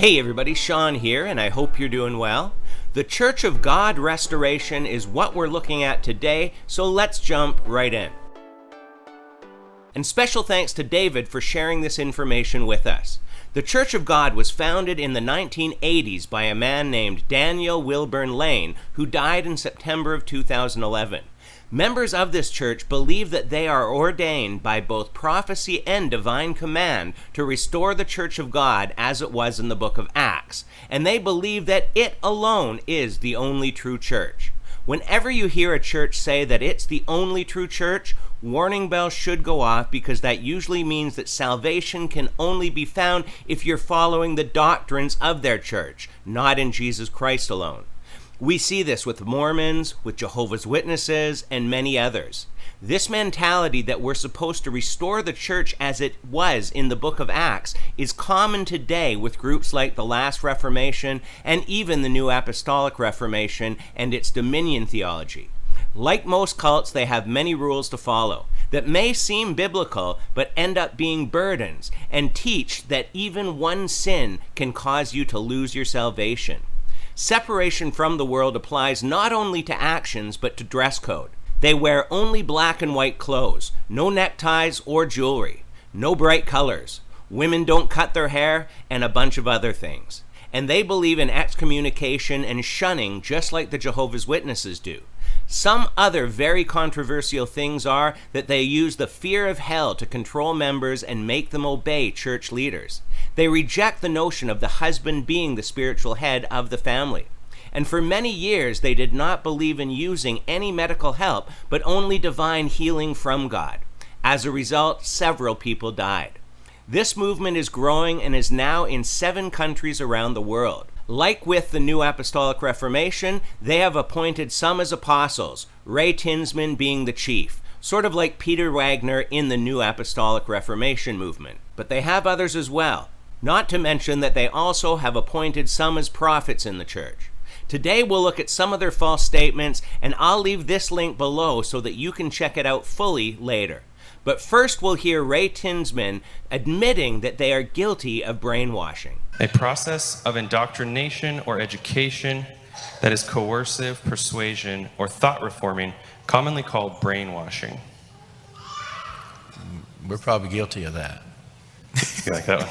Hey everybody, Sean here, and I hope you're doing well. The Church of God restoration is what we're looking at today, so let's jump right in. And special thanks to David for sharing this information with us. The Church of God was founded in the 1980s by a man named Daniel Wilburn Lane, who died in September of 2011. Members of this church believe that they are ordained by both prophecy and divine command to restore the Church of God as it was in the book of Acts, and they believe that it alone is the only true church. Whenever you hear a church say that it's the only true church, warning bells should go off, because that usually means that salvation can only be found if you're following the doctrines of their church, not in Jesus Christ alone. We see this with Mormons, with Jehovah's Witnesses, and many others. This mentality that we're supposed to restore the church as it was in the book of Acts is common today with groups like the Last Reformation and even the New Apostolic Reformation and its dominion theology. Like most cults, they have many rules to follow that may seem biblical but end up being burdens, and teach that even one sin can cause you to lose your salvation. Separation from the world applies not only to actions but to dress code. They wear only black and white clothes, no neckties or jewelry, no bright colors. Women don't cut their hair, and a bunch of other things. And they believe in excommunication and shunning just like the Jehovah's Witnesses do. Some other very controversial things are that they use the fear of hell to control members and make them obey church leaders. They reject the notion of the husband being the spiritual head of the family. And for many years, they did not believe in using any medical help, but only divine healing from God. As a result, several people died. This movement is growing and is now in 7 countries around the world. Like with the New Apostolic Reformation, they have appointed some as apostles, Ray Tinsman being the chief, sort of like Peter Wagner in the New Apostolic Reformation movement. But they have others as well, not to mention that they also have appointed some as prophets in the church. Today we'll look at some of their false statements, and I'll leave this link below so that you can check it out fully later. But first we'll hear Ray Tinsman admitting that they are guilty of brainwashing. A process of indoctrination or education that is coercive, persuasion, or thought reforming, commonly called brainwashing. We're probably guilty of that. You like that one?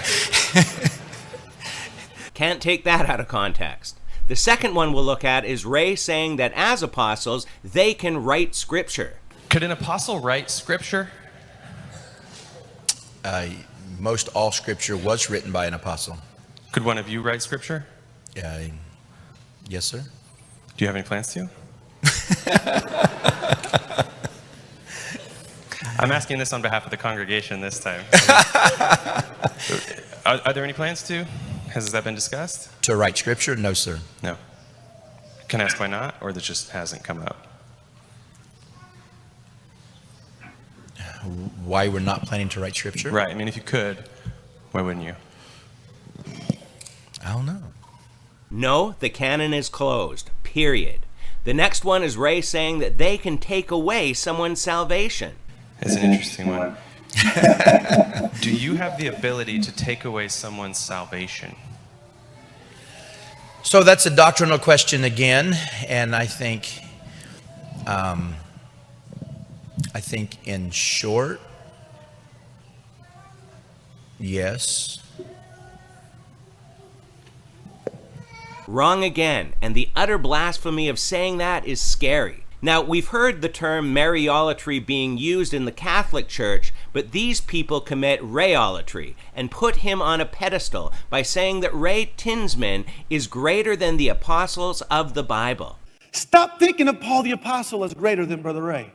Can't take that out of context. The second one we'll look at is Ray saying that as apostles, they can write scripture. Could an apostle write scripture? Most all scripture was written by an apostle. Could one of you write scripture? Yes, sir. Do you have any plans to? I'm asking this on behalf of the congregation this time. Are there any plans to? Has that been discussed? To write scripture? No, sir. No. Can I ask why not, or that just hasn't come up? Why we're not planning to write scripture? Right. I mean, if you could, why wouldn't you? I don't know. No, the canon is closed, period. The next one is Ray saying that they can take away someone's salvation. It's an interesting one. Do you have the ability to take away someone's salvation? So that's a doctrinal question again, and I think in short, yes. Wrong again, and the utter blasphemy of saying that is scary. Now, we've heard the term Mariolatry being used in the Catholic Church, but these people commit Rayolatry and put him on a pedestal by saying that Ray Tinsman is greater than the apostles of the Bible. Stop thinking of Paul the Apostle as greater than Brother Ray.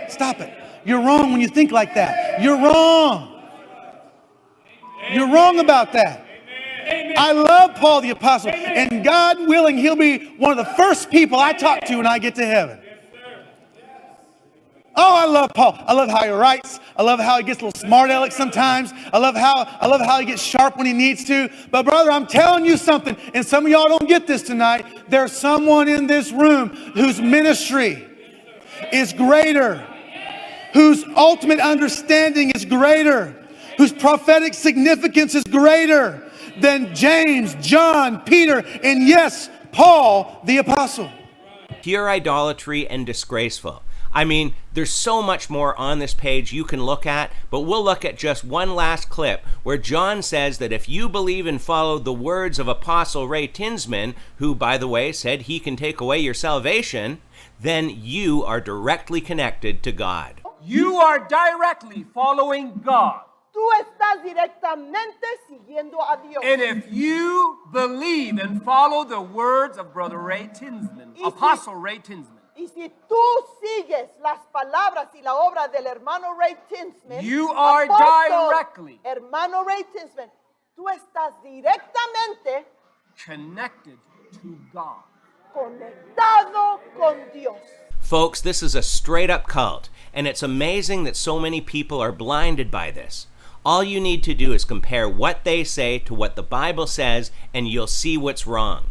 Stop it. You're wrong when you think like that. You're wrong. You're wrong about that. I love Paul the Apostle, and God willing, he'll be one of the first people I talk to when I get to heaven. Oh, I love Paul. I love how he writes. I love how he gets a little smart aleck sometimes. I love how he gets sharp when he needs to. But brother, I'm telling you something, and some of y'all don't get this tonight. There's someone in this room whose ministry is greater, whose ultimate understanding is greater, whose prophetic significance is greater. than James, John, Peter, and yes, Paul the apostle. Pure idolatry and disgraceful. I mean, there's so much more on this page you can look at, but we'll look at just one last clip where John says that if you believe and follow the words of Apostle Ray Tinsman, who, by the way, said he can take away your salvation, then you are directly connected to God. You are directly following God. Tú estás directamente siguiendo a Dios. And if you believe and follow the words of Brother Ray Tinsman, Apostle Ray Tinsman, Y si tú sigues las palabras y la obra del hermano Ray Tinsman, you are apóstol, directly hermano Ray Tinsman, tú estás directamente connected to God. conectado con Dios. Folks, this is a straight-up cult, and it's amazing that so many people are blinded by this. All you need to do is compare what they say to what the Bible says, and you'll see what's wrong.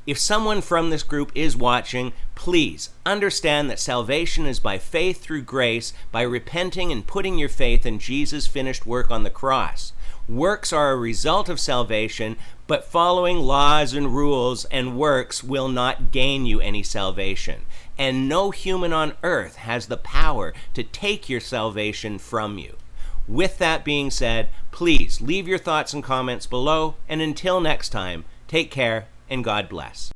If someone from this group is watching, please understand that salvation is by faith through grace, by repenting and putting your faith in Jesus' finished work on the cross. Works are a result of salvation, but following laws and rules and works will not gain you any salvation. And no human on earth has the power to take your salvation from you. With that being said, please leave your thoughts and comments below, and until next time, take care and God bless.